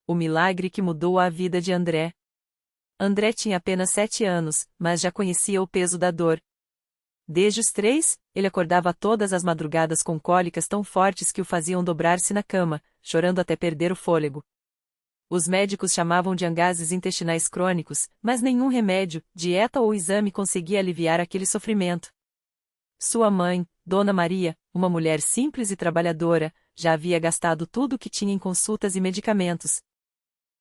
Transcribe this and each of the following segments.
O milagre que mudou a vida de André. André tinha apenas 7 anos, mas já conhecia o peso da dor. Desde os 3, ele acordava todas as madrugadas com cólicas tão fortes que o faziam dobrar-se na cama, chorando até perder o fôlego. Os médicos chamavam de gases intestinais crônicos, mas nenhum remédio, dieta ou exame conseguia aliviar aquele sofrimento. Sua mãe, Dona Maria, uma mulher simples e trabalhadora, já havia gastado tudo o que tinha em consultas e medicamentos.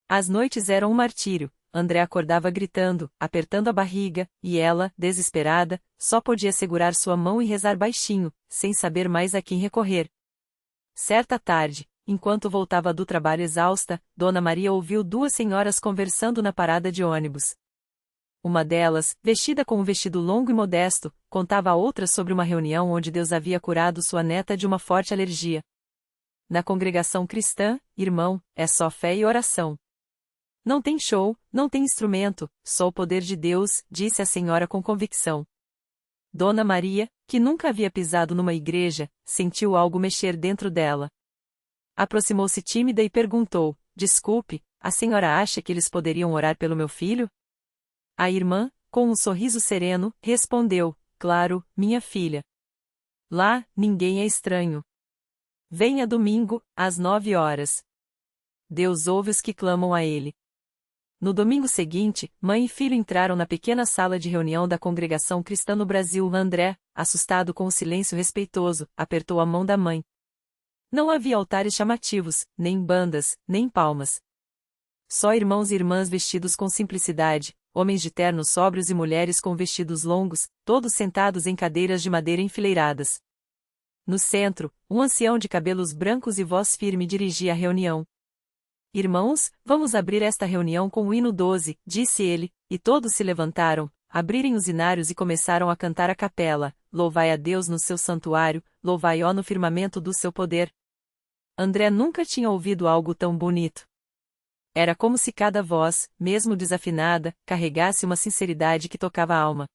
As noites eram um martírio. André acordava gritando, apertando a barriga, e ela, desesperada, só podia segurar sua mão e rezar baixinho, sem saber mais a quem recorrer. Certa tarde, enquanto voltava do trabalho exausta, Dona Maria ouviu 2 senhoras conversando na parada de ônibus. Uma delas, vestida com um vestido longo e modesto, contava a outra sobre uma reunião onde Deus havia curado sua neta de uma forte alergia. Na congregação cristã, irmão, é só fé e oração. Não tem show, não tem instrumento, só o poder de Deus, disse a senhora com convicção. Dona Maria, que nunca havia pisado numa igreja, sentiu algo mexer dentro dela. Aproximou-se tímida e perguntou: desculpe, a senhora acha que eles poderiam orar pelo meu filho? A irmã, com um sorriso sereno, respondeu: claro, minha filha. Lá, ninguém é estranho. Venha domingo, às 9 horas. Deus ouve os que clamam a Ele. No domingo seguinte, mãe e filho entraram na pequena sala de reunião da congregação cristã no Brasil. André, assustado com o silêncio respeitoso, apertou a mão da mãe. Não havia altares chamativos, nem bandas, nem palmas. Só irmãos e irmãs vestidos com simplicidade, homens de ternos sóbrios e mulheres com vestidos longos, todos sentados em cadeiras de madeira enfileiradas. No centro, um ancião de cabelos brancos e voz firme dirigia a reunião. Irmãos, vamos abrir esta reunião com o hino 12, disse ele, e todos se levantaram, abriram os hinários e começaram a cantar a capela: louvai a Deus no seu santuário, louvai-o no firmamento do seu poder. André nunca tinha ouvido algo tão bonito. Era como se cada voz, mesmo desafinada, carregasse uma sinceridade que tocava a alma.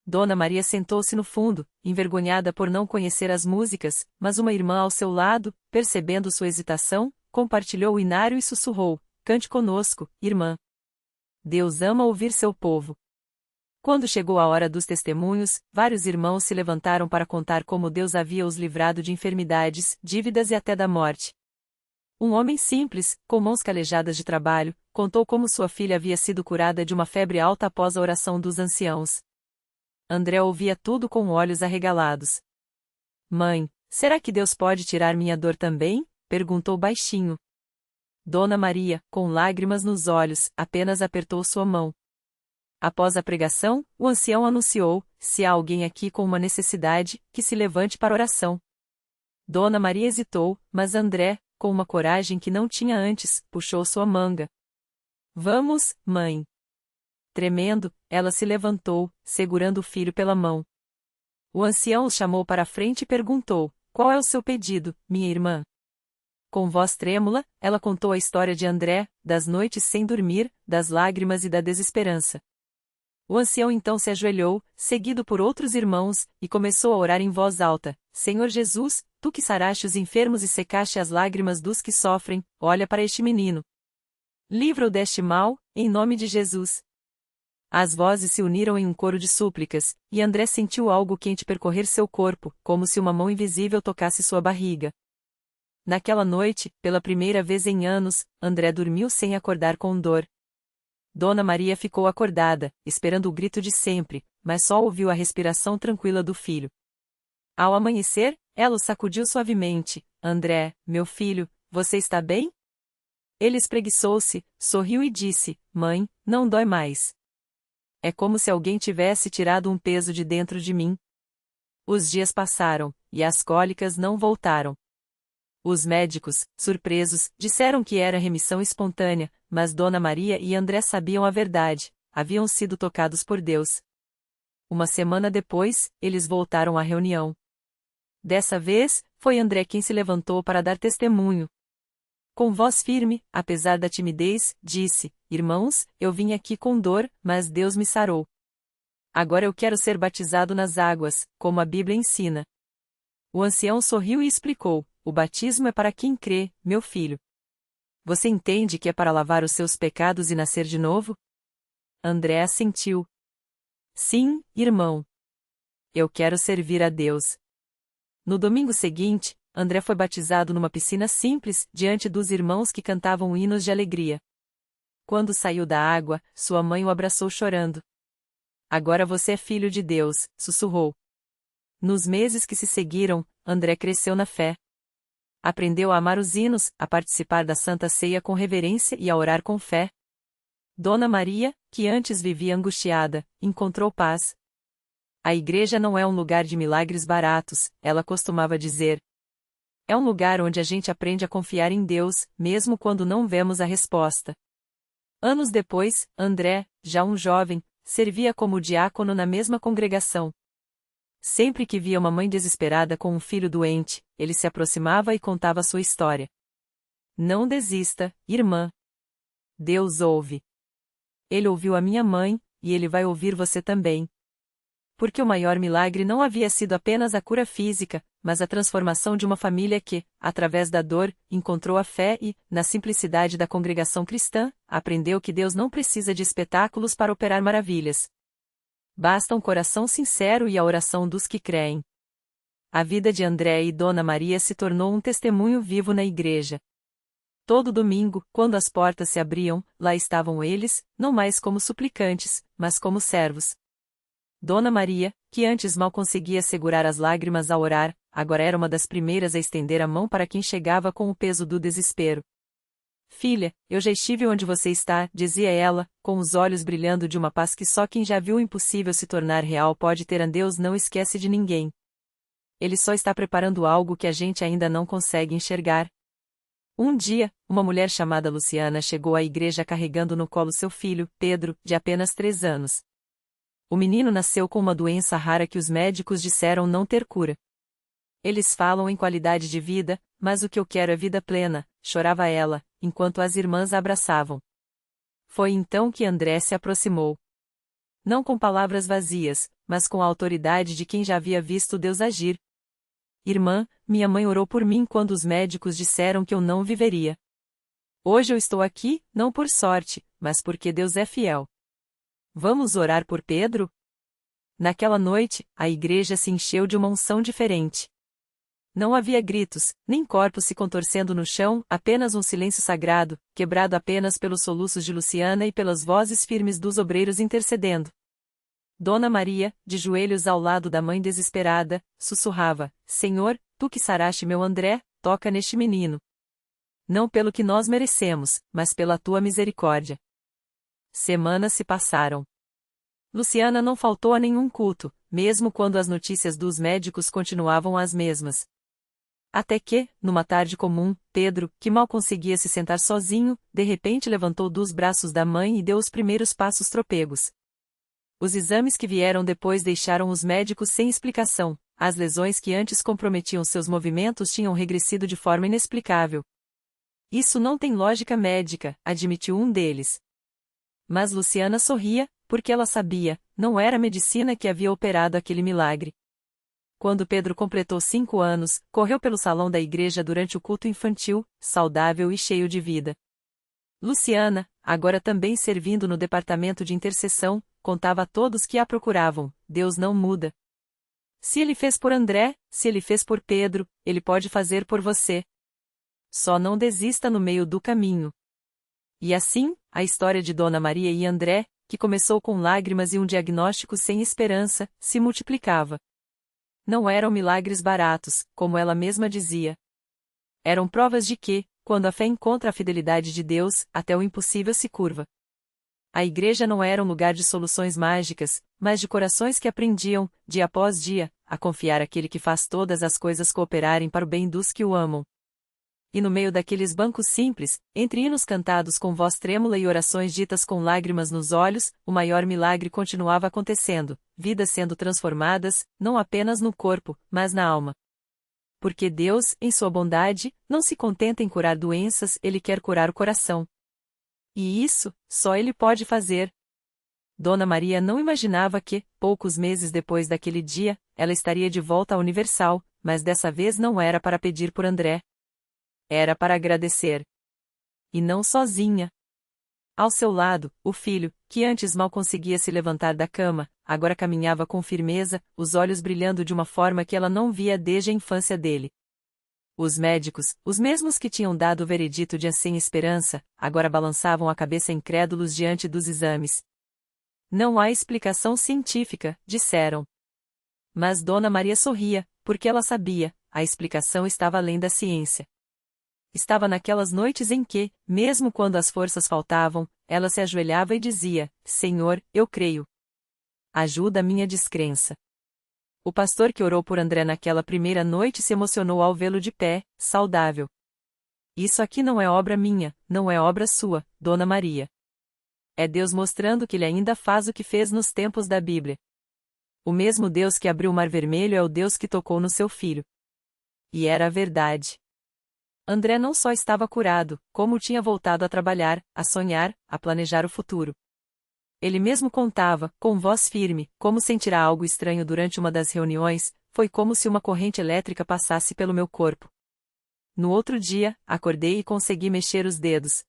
Dona Maria sentou-se no fundo, envergonhada por não conhecer as músicas, mas uma irmã ao seu lado, percebendo sua hesitação, compartilhou o hinário e sussurrou: cante conosco, irmã. Deus ama ouvir seu povo. Quando chegou a hora dos testemunhos, vários irmãos se levantaram para contar como Deus havia os livrado de enfermidades, dívidas e até da morte. Um homem simples, com mãos calejadas de trabalho, contou como sua filha havia sido curada de uma febre alta após a oração dos anciãos. André ouvia tudo com olhos arregalados. Mãe, será que Deus pode tirar minha dor também? Perguntou baixinho. Dona Maria, com lágrimas nos olhos, apenas apertou sua mão. Após a pregação, o ancião anunciou: se há alguém aqui com uma necessidade, que se levante para oração. Dona Maria hesitou, mas André, com uma coragem que não tinha antes, puxou sua manga. Vamos, mãe. Tremendo, ela se levantou, segurando o filho pela mão. O ancião os chamou para a frente e perguntou: qual é o seu pedido, minha irmã? Com voz trêmula, ela contou a história de André, das noites sem dormir, das lágrimas e da desesperança. O ancião então se ajoelhou, seguido por outros irmãos, e começou a orar em voz alta: Senhor Jesus, tu que saraste os enfermos e secaste as lágrimas dos que sofrem, olha para este menino. Livra-o deste mal, em nome de Jesus. As vozes se uniram em um coro de súplicas, e André sentiu algo quente percorrer seu corpo, como se uma mão invisível tocasse sua barriga. Naquela noite, pela primeira vez em anos, André dormiu sem acordar com dor. Dona Maria ficou acordada, esperando o grito de sempre, mas só ouviu a respiração tranquila do filho. Ao amanhecer, ela o sacudiu suavemente: André, meu filho, você está bem? Ele espreguiçou-se, sorriu e disse: Mãe, não dói mais. É como se alguém tivesse tirado um peso de dentro de mim. Os dias passaram, e as cólicas não voltaram. Os médicos, surpresos, disseram que era remissão espontânea, mas Dona Maria e André sabiam a verdade: haviam sido tocados por Deus. Uma semana depois, eles voltaram à reunião. Dessa vez, foi André quem se levantou para dar testemunho. Com voz firme, apesar da timidez, disse: Irmãos, eu vim aqui com dor, mas Deus me sarou. Agora eu quero ser batizado nas águas, como a Bíblia ensina. O ancião sorriu e explicou: o batismo é para quem crê, meu filho. Você entende que é para lavar os seus pecados e nascer de novo? André assentiu. Sim, irmão. Eu quero servir a Deus. No domingo seguinte, André foi batizado numa piscina simples, diante dos irmãos que cantavam hinos de alegria. Quando saiu da água, sua mãe o abraçou chorando. Agora você é filho de Deus, sussurrou. Nos meses que se seguiram, André cresceu na fé. Aprendeu a amar os hinos, a participar da Santa Ceia com reverência e a orar com fé. Dona Maria, que antes vivia angustiada, encontrou paz. A igreja não é um lugar de milagres baratos, ela costumava dizer. É um lugar onde a gente aprende a confiar em Deus, mesmo quando não vemos a resposta. Anos depois, André, já um jovem, servia como diácono na mesma congregação. Sempre que via uma mãe desesperada com um filho doente, ele se aproximava e contava sua história. Não desista, irmã. Deus ouve. Ele ouviu a minha mãe, e ele vai ouvir você também. Porque o maior milagre não havia sido apenas a cura física, mas a transformação de uma família que, através da dor, encontrou a fé e, na simplicidade da congregação cristã, aprendeu que Deus não precisa de espetáculos para operar maravilhas. Basta um coração sincero e a oração dos que creem. A vida de André e Dona Maria se tornou um testemunho vivo na igreja. Todo domingo, quando as portas se abriam, lá estavam eles, não mais como suplicantes, mas como servos. Dona Maria, que antes mal conseguia segurar as lágrimas ao orar, agora era uma das primeiras a estender a mão para quem chegava com o peso do desespero. Filha, eu já estive onde você está, dizia ela, com os olhos brilhando de uma paz que só quem já viu o impossível se tornar real pode ter. Deus não esquece de ninguém. Ele só está preparando algo que a gente ainda não consegue enxergar. Um dia, uma mulher chamada Luciana chegou à igreja carregando no colo seu filho, Pedro, de apenas 3 anos. O menino nasceu com uma doença rara que os médicos disseram não ter cura. Eles falam em qualidade de vida, mas o que eu quero é vida plena, chorava ela, enquanto as irmãs a abraçavam. Foi então que André se aproximou. Não com palavras vazias, mas com a autoridade de quem já havia visto Deus agir. Irmã, minha mãe orou por mim quando os médicos disseram que eu não viveria. Hoje eu estou aqui, não por sorte, mas porque Deus é fiel. Vamos orar por Pedro? Naquela noite, a igreja se encheu de uma unção diferente. Não havia gritos, nem corpos se contorcendo no chão, apenas um silêncio sagrado, quebrado apenas pelos soluços de Luciana e pelas vozes firmes dos obreiros intercedendo. Dona Maria, de joelhos ao lado da mãe desesperada, sussurrava: Senhor, tu que saraste meu André, toca neste menino. Não pelo que nós merecemos, mas pela tua misericórdia. Semanas se passaram. Luciana não faltou a nenhum culto, mesmo quando as notícias dos médicos continuavam as mesmas. Até que, numa tarde comum, Pedro, que mal conseguia se sentar sozinho, de repente levantou dos braços da mãe e deu os primeiros passos trôpegos. Os exames que vieram depois deixaram os médicos sem explicação, as lesões que antes comprometiam seus movimentos tinham regressido de forma inexplicável. Isso não tem lógica médica, admitiu um deles. Mas Luciana sorria, porque ela sabia, não era a medicina que havia operado aquele milagre. Quando Pedro completou 5 anos, correu pelo salão da igreja durante o culto infantil, saudável e cheio de vida. Luciana, agora também servindo no departamento de intercessão, contava a todos que a procuravam: Deus não muda. Se ele fez por André, se ele fez por Pedro, ele pode fazer por você. Só não desista no meio do caminho. E assim, a história de Dona Maria e André, que começou com lágrimas e um diagnóstico sem esperança, se multiplicava. Não eram milagres baratos, como ela mesma dizia. Eram provas de que, quando a fé encontra a fidelidade de Deus, até o impossível se curva. A igreja não era um lugar de soluções mágicas, mas de corações que aprendiam, dia após dia, a confiar àquele que faz todas as coisas cooperarem para o bem dos que o amam. E no meio daqueles bancos simples, entre hinos cantados com voz trêmula e orações ditas com lágrimas nos olhos, o maior milagre continuava acontecendo, vidas sendo transformadas, não apenas no corpo, mas na alma. Porque Deus, em sua bondade, não se contenta em curar doenças, Ele quer curar o coração. E isso, só Ele pode fazer. Dona Maria não imaginava que, poucos meses depois daquele dia, ela estaria de volta à Universal, mas dessa vez não era para pedir por André. Era para agradecer. E não sozinha. Ao seu lado, o filho, que antes mal conseguia se levantar da cama, agora caminhava com firmeza, os olhos brilhando de uma forma que ela não via desde a infância dele. Os médicos, os mesmos que tinham dado o veredito de sem esperança, agora balançavam a cabeça incrédulos diante dos exames. Não há explicação científica, disseram. Mas Dona Maria sorria, porque ela sabia, a explicação estava além da ciência. Estava naquelas noites em que, mesmo quando as forças faltavam, ela se ajoelhava e dizia: Senhor, eu creio. Ajuda a minha descrença. O pastor que orou por André naquela primeira noite se emocionou ao vê-lo de pé, saudável. Isso aqui não é obra minha, não é obra sua, Dona Maria. É Deus mostrando que Ele ainda faz o que fez nos tempos da Bíblia. O mesmo Deus que abriu o Mar Vermelho é o Deus que tocou no seu filho. E era a verdade. André não só estava curado, como tinha voltado a trabalhar, a sonhar, a planejar o futuro. Ele mesmo contava, com voz firme, como sentirá algo estranho durante uma das reuniões, foi como se uma corrente elétrica passasse pelo meu corpo. No outro dia, acordei e consegui mexer os dedos.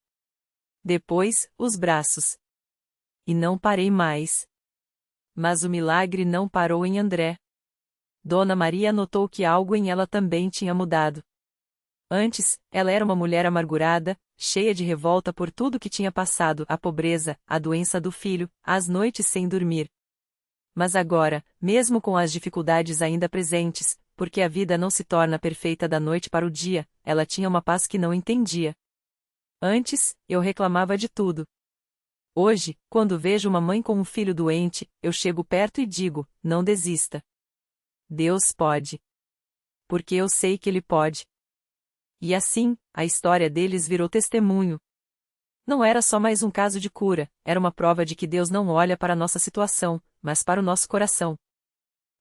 Depois, os braços. E não parei mais. Mas o milagre não parou em André. Dona Maria notou que algo em ela também tinha mudado. Antes, ela era uma mulher amargurada, cheia de revolta por tudo que tinha passado, a pobreza, a doença do filho, as noites sem dormir. Mas agora, mesmo com as dificuldades ainda presentes, porque a vida não se torna perfeita da noite para o dia, ela tinha uma paz que não entendia. Antes, eu reclamava de tudo. Hoje, quando vejo uma mãe com um filho doente, eu chego perto e digo: não desista. Deus pode. Porque eu sei que Ele pode. E assim, a história deles virou testemunho. Não era só mais um caso de cura, era uma prova de que Deus não olha para a nossa situação, mas para o nosso coração.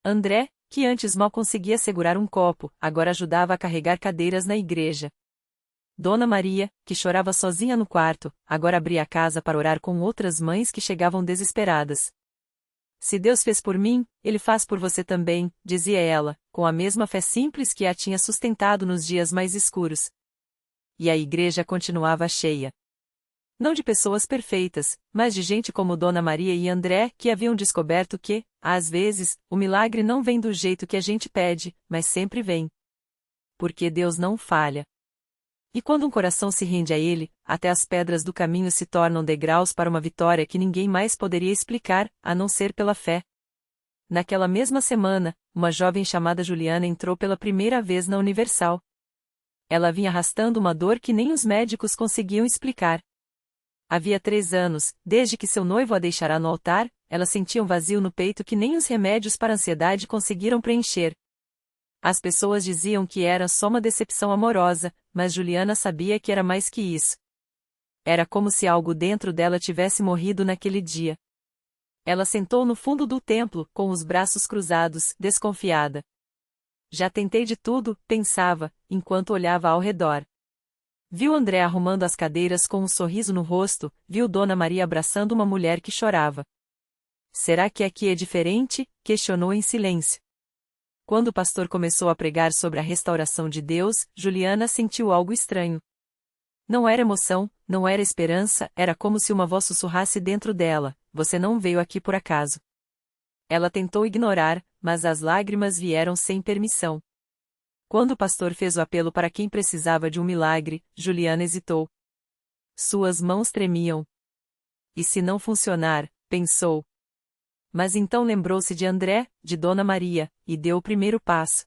André, que antes mal conseguia segurar um copo, agora ajudava a carregar cadeiras na igreja. Dona Maria, que chorava sozinha no quarto, agora abria a casa para orar com outras mães que chegavam desesperadas. Se Deus fez por mim, Ele faz por você também, dizia ela, com a mesma fé simples que a tinha sustentado nos dias mais escuros. E a igreja continuava cheia. Não de pessoas perfeitas, mas de gente como Dona Maria e André, que haviam descoberto que, às vezes, o milagre não vem do jeito que a gente pede, mas sempre vem. Porque Deus não falha. E quando um coração se rende a Ele, até as pedras do caminho se tornam degraus para uma vitória que ninguém mais poderia explicar, a não ser pela fé. Naquela mesma semana, uma jovem chamada Juliana entrou pela primeira vez na Universal. Ela vinha arrastando uma dor que nem os médicos conseguiam explicar. Havia 3 anos, desde que seu noivo a deixara no altar, ela sentia um vazio no peito que nem os remédios para a ansiedade conseguiram preencher. As pessoas diziam que era só uma decepção amorosa, mas Juliana sabia que era mais que isso. Era como se algo dentro dela tivesse morrido naquele dia. Ela sentou no fundo do templo, com os braços cruzados, desconfiada. Já tentei de tudo, pensava, enquanto olhava ao redor. Viu André arrumando as cadeiras com um sorriso no rosto, viu Dona Maria abraçando uma mulher que chorava. Será que aqui é diferente? Questionou em silêncio. Quando o pastor começou a pregar sobre a restauração de Deus, Juliana sentiu algo estranho. Não era emoção, não era esperança, era como se uma voz sussurrasse dentro dela: você não veio aqui por acaso. Ela tentou ignorar, mas as lágrimas vieram sem permissão. Quando o pastor fez o apelo para quem precisava de um milagre, Juliana hesitou. Suas mãos tremiam. E se não funcionar, pensou. Mas então lembrou-se de André, de Dona Maria, e deu o primeiro passo.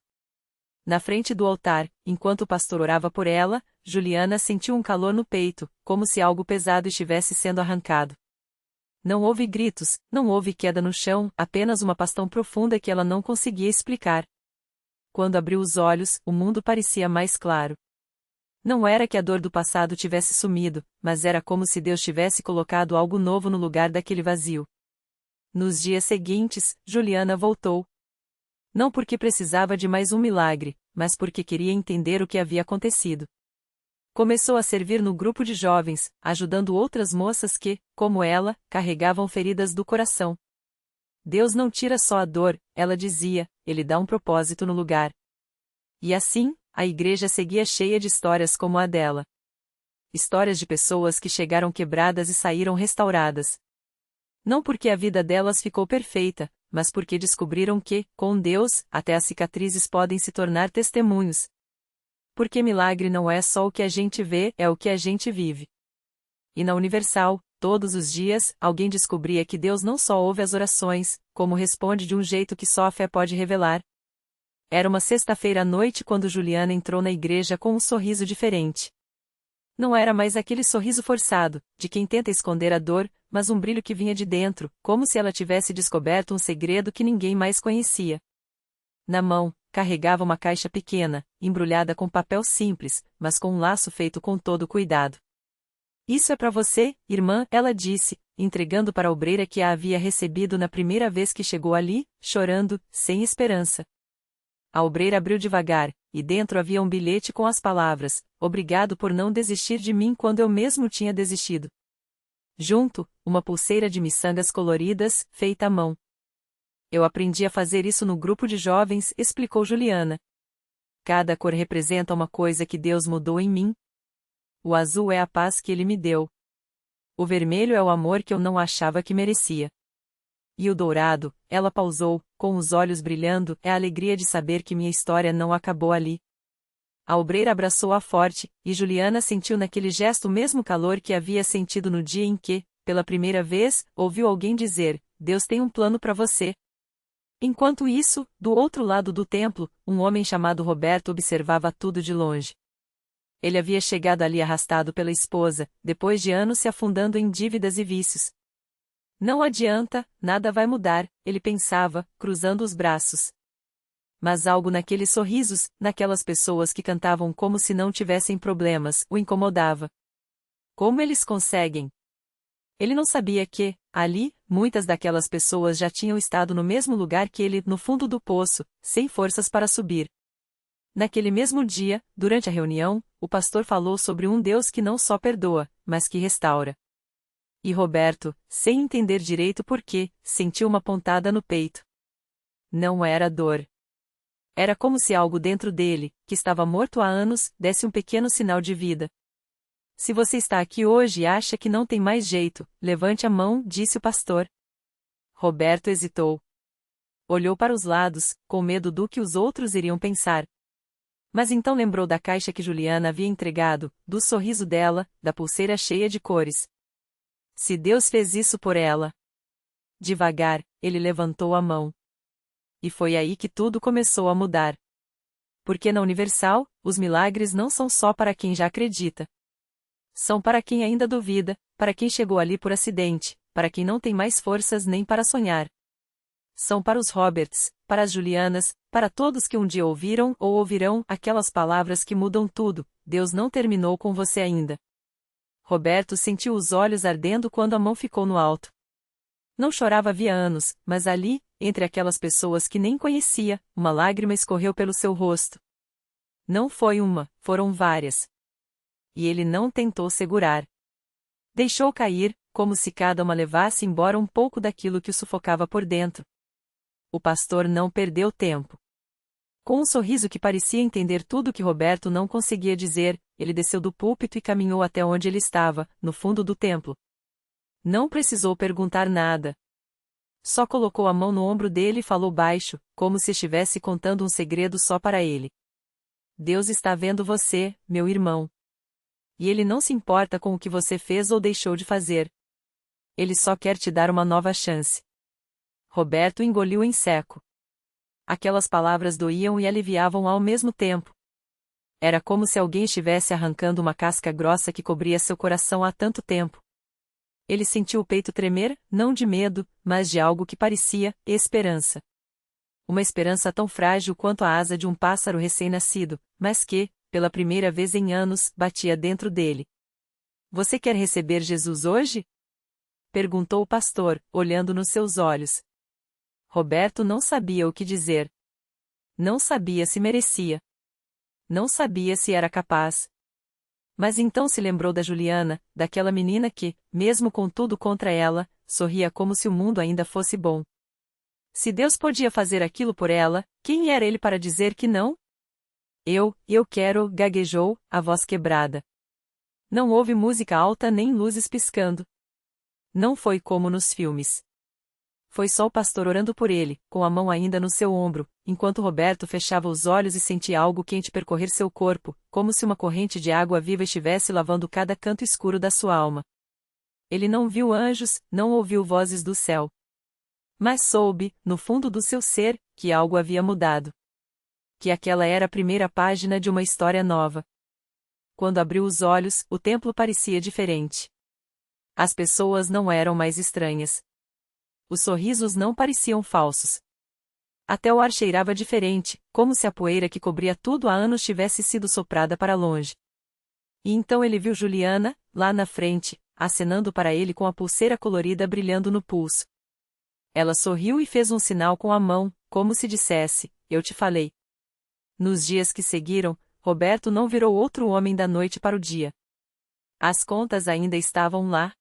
Na frente do altar, enquanto o pastor orava por ela, Juliana sentiu um calor no peito, como se algo pesado estivesse sendo arrancado. Não houve gritos, não houve queda no chão, apenas uma paz tão profunda que ela não conseguia explicar. Quando abriu os olhos, o mundo parecia mais claro. Não era que a dor do passado tivesse sumido, mas era como se Deus tivesse colocado algo novo no lugar daquele vazio. Nos dias seguintes, Juliana voltou. Não porque precisava de mais um milagre, mas porque queria entender o que havia acontecido. Começou a servir no grupo de jovens, ajudando outras moças que, como ela, carregavam feridas do coração. Deus não tira só a dor, ela dizia, Ele dá um propósito no lugar. E assim, a igreja seguia cheia de histórias como a dela. histórias de pessoas que chegaram quebradas e saíram restauradas. Não porque a vida delas ficou perfeita, mas porque descobriram que, com Deus, até as cicatrizes podem se tornar testemunhos. Porque milagre não é só o que a gente vê, é o que a gente vive. E na Universal, todos os dias, alguém descobria que Deus não só ouve as orações, como responde de um jeito que só a fé pode revelar. Era uma sexta-feira à noite quando Juliana entrou na igreja com um sorriso diferente. Não era mais aquele sorriso forçado, de quem tenta esconder a dor, mas um brilho que vinha de dentro, como se ela tivesse descoberto um segredo que ninguém mais conhecia. Na mão, carregava uma caixa pequena, embrulhada com papel simples, mas com um laço feito com todo cuidado. Isso é para você, irmã, ela disse, entregando para a obreira que a havia recebido na primeira vez que chegou ali, chorando, sem esperança. A obreira abriu devagar, e dentro havia um bilhete com as palavras: "Obrigado por não desistir de mim quando eu mesmo tinha desistido." Junto, uma pulseira de miçangas coloridas, feita à mão. "Eu aprendi a fazer isso no grupo de jovens", explicou Juliana. "Cada cor representa uma coisa que Deus mudou em mim. O azul é a paz que Ele me deu. O vermelho é o amor que eu não achava que merecia. E o dourado", ela pausou, com os olhos brilhando, "é a alegria de saber que minha história não acabou ali." A obreira abraçou-a forte, e Juliana sentiu naquele gesto o mesmo calor que havia sentido no dia em que, pela primeira vez, ouviu alguém dizer: "Deus tem um plano para você." Enquanto isso, do outro lado do templo, um homem chamado Roberto observava tudo de longe. Ele havia chegado ali arrastado pela esposa, depois de anos se afundando em dívidas e vícios. Não adianta, nada vai mudar, ele pensava, cruzando os braços. Mas algo naqueles sorrisos, naquelas pessoas que cantavam como se não tivessem problemas, o incomodava. Como eles conseguem? Ele não sabia que, ali, muitas daquelas pessoas já tinham estado no mesmo lugar que ele, no fundo do poço, sem forças para subir. Naquele mesmo dia, durante a reunião, o pastor falou sobre um Deus que não só perdoa, mas que restaura. E Roberto, sem entender direito por quê, sentiu uma pontada no peito. Não era dor. Era como se algo dentro dele, que estava morto há anos, desse um pequeno sinal de vida. "Se você está aqui hoje e acha que não tem mais jeito, levante a mão", disse o pastor. Roberto hesitou. Olhou para os lados, com medo do que os outros iriam pensar. Mas então lembrou da caixa que Juliana havia entregado, do sorriso dela, da pulseira cheia de cores. Se Deus fez isso por ela. Devagar, ele levantou a mão. E foi aí que tudo começou a mudar. Porque na Universal, os milagres não são só para quem já acredita. São para quem ainda duvida, para quem chegou ali por acidente, para quem não tem mais forças nem para sonhar. São para os Roberts, para as Julianas, para todos que um dia ouviram ou ouvirão aquelas palavras que mudam tudo: "Deus não terminou com você ainda." Roberto sentiu os olhos ardendo quando a mão ficou no alto. Não chorava havia anos, mas ali, entre aquelas pessoas que nem conhecia, uma lágrima escorreu pelo seu rosto. Não foi uma, foram várias. E ele não tentou segurar. Deixou cair, como se cada uma levasse embora um pouco daquilo que o sufocava por dentro. O pastor não perdeu tempo. Com um sorriso que parecia entender tudo o que Roberto não conseguia dizer, ele desceu do púlpito e caminhou até onde ele estava, no fundo do templo. Não precisou perguntar nada. Só colocou a mão no ombro dele e falou baixo, como se estivesse contando um segredo só para ele. "Deus está vendo você, meu irmão. E Ele não se importa com o que você fez ou deixou de fazer. Ele só quer te dar uma nova chance." Roberto engoliu em seco. Aquelas palavras doíam e aliviavam ao mesmo tempo. Era como se alguém estivesse arrancando uma casca grossa que cobria seu coração há tanto tempo. Ele sentiu o peito tremer, não de medo, mas de algo que parecia esperança. Uma esperança tão frágil quanto a asa de um pássaro recém-nascido, mas que, pela primeira vez em anos, batia dentro dele. "Você quer receber Jesus hoje?" perguntou o pastor, olhando nos seus olhos. Roberto não sabia o que dizer. Não sabia se merecia. Não sabia se era capaz. Mas então se lembrou da Juliana, daquela menina que, mesmo com tudo contra ela, sorria como se o mundo ainda fosse bom. Se Deus podia fazer aquilo por ela, quem era ele para dizer que não? Eu quero", gaguejou, a voz quebrada. Não houve música alta nem luzes piscando. Não foi como nos filmes. Foi só o pastor orando por ele, com a mão ainda no seu ombro, enquanto Roberto fechava os olhos e sentia algo quente percorrer seu corpo, como se uma corrente de água viva estivesse lavando cada canto escuro da sua alma. Ele não viu anjos, não ouviu vozes do céu. Mas soube, no fundo do seu ser, que algo havia mudado. Que aquela era a primeira página de uma história nova. Quando abriu os olhos, o templo parecia diferente. As pessoas não eram mais estranhas. Os sorrisos não pareciam falsos. Até o ar cheirava diferente, como se a poeira que cobria tudo há anos tivesse sido soprada para longe. E então ele viu Juliana, lá na frente, acenando para ele com a pulseira colorida brilhando no pulso. Ela sorriu e fez um sinal com a mão, como se dissesse: "Eu te falei." Nos dias que seguiram, Roberto não virou outro homem da noite para o dia. As contas ainda estavam lá.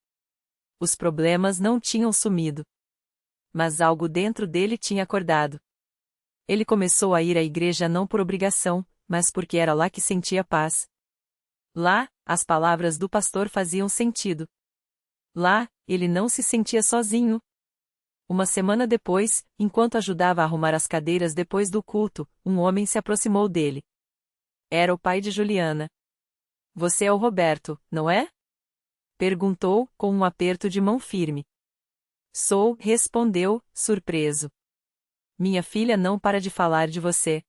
Os problemas não tinham sumido. Mas algo dentro dele tinha acordado. Ele começou a ir à igreja não por obrigação, mas porque era lá que sentia paz. Lá, as palavras do pastor faziam sentido. Lá, ele não se sentia sozinho. Uma semana depois, enquanto ajudava a arrumar as cadeiras depois do culto, um homem se aproximou dele. Era o pai de Juliana. "Você é o Roberto, não é?" perguntou, com um aperto de mão firme. "Sou", respondeu, surpreso. "Minha filha não para de falar de você.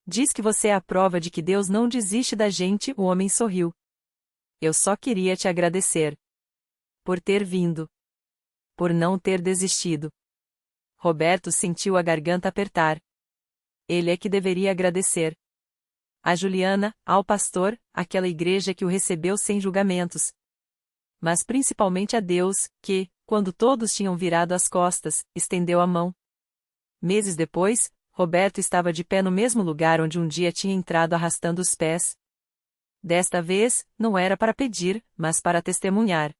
Diz que você é a prova de que Deus não desiste da gente." O homem sorriu. "Eu só queria te agradecer. Por ter vindo. Por não ter desistido." Roberto sentiu a garganta apertar. Ele é que deveria agradecer. A Juliana, ao pastor, aquela igreja que o recebeu sem julgamentos. Mas principalmente a Deus, que, quando todos tinham virado as costas, estendeu a mão. Meses depois, Roberto estava de pé no mesmo lugar onde um dia tinha entrado arrastando os pés. Desta vez, não era para pedir, mas para testemunhar.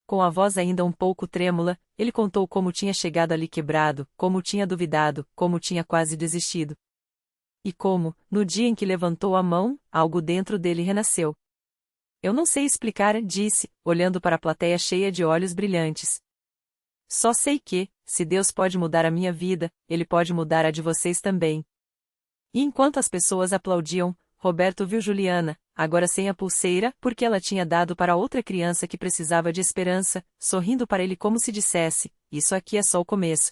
Com a voz ainda um pouco trêmula, ele contou como tinha chegado ali quebrado, como tinha duvidado, como tinha quase desistido. E como, no dia em que levantou a mão, algo dentro dele renasceu. "Eu não sei explicar", disse, olhando para a plateia cheia de olhos brilhantes. "Só sei que, se Deus pode mudar a minha vida, Ele pode mudar a de vocês também." E enquanto as pessoas aplaudiam, Roberto viu Juliana, agora sem a pulseira, porque ela tinha dado para outra criança que precisava de esperança, sorrindo para ele como se dissesse: "Isso aqui é só o começo."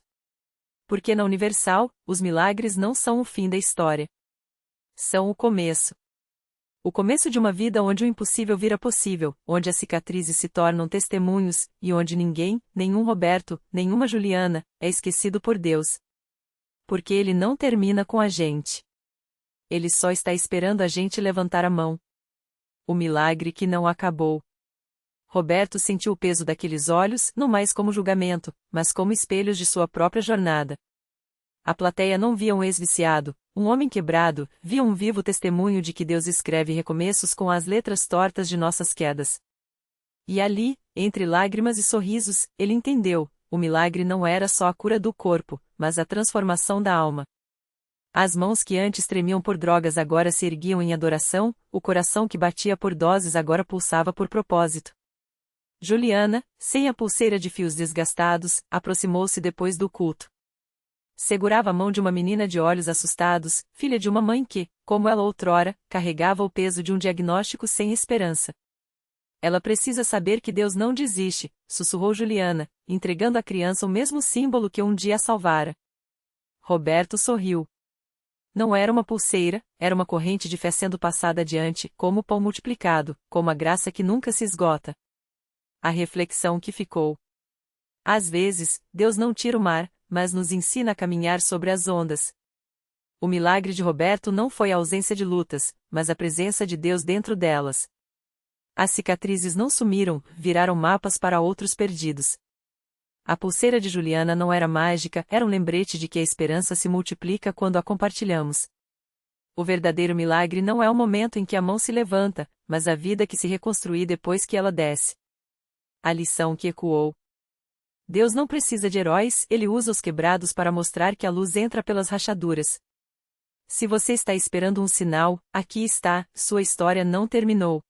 Porque na Universal, os milagres não são o fim da história. São o começo. O começo de uma vida onde o impossível vira possível, onde as cicatrizes se tornam testemunhos, e onde ninguém, nenhum Roberto, nenhuma Juliana, é esquecido por Deus. Porque Ele não termina com a gente. Ele só está esperando a gente levantar a mão. O milagre que não acabou. Roberto sentiu o peso daqueles olhos, não mais como julgamento, mas como espelhos de sua própria jornada. A plateia não via um ex-viciado, um homem quebrado, via um vivo testemunho de que Deus escreve recomeços com as letras tortas de nossas quedas. E ali, entre lágrimas e sorrisos, ele entendeu: o milagre não era só a cura do corpo, mas a transformação da alma. As mãos que antes tremiam por drogas agora se erguiam em adoração, o coração que batia por doses agora pulsava por propósito. Juliana, sem a pulseira de fios desgastados, aproximou-se depois do culto. Segurava a mão de uma menina de olhos assustados, filha de uma mãe que, como ela outrora, carregava o peso de um diagnóstico sem esperança. "Ela precisa saber que Deus não desiste", sussurrou Juliana, entregando à criança o mesmo símbolo que um dia a salvara. Roberto sorriu. Não era uma pulseira, era uma corrente de fé sendo passada adiante, como o pão multiplicado, como a graça que nunca se esgota. A reflexão que ficou. Às vezes, Deus não tira o mar, mas nos ensina a caminhar sobre as ondas. O milagre de Roberto não foi a ausência de lutas, mas a presença de Deus dentro delas. As cicatrizes não sumiram, viraram mapas para outros perdidos. A pulseira de Juliana não era mágica, era um lembrete de que a esperança se multiplica quando a compartilhamos. O verdadeiro milagre não é o momento em que a mão se levanta, mas a vida que se reconstrui depois que ela desce. A lição que ecoou. Deus não precisa de heróis, Ele usa os quebrados para mostrar que a luz entra pelas rachaduras. Se você está esperando um sinal, aqui está, sua história não terminou.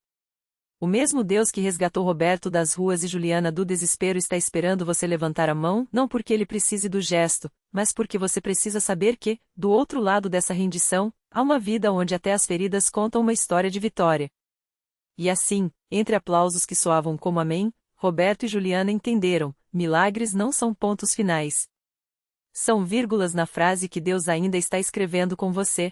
O mesmo Deus que resgatou Roberto das ruas e Juliana do desespero está esperando você levantar a mão, não porque ele precise do gesto, mas porque você precisa saber que, do outro lado dessa rendição, há uma vida onde até as feridas contam uma história de vitória. E assim, entre aplausos que soavam como amém, Roberto e Juliana entenderam: milagres não são pontos finais. São vírgulas na frase que Deus ainda está escrevendo com você.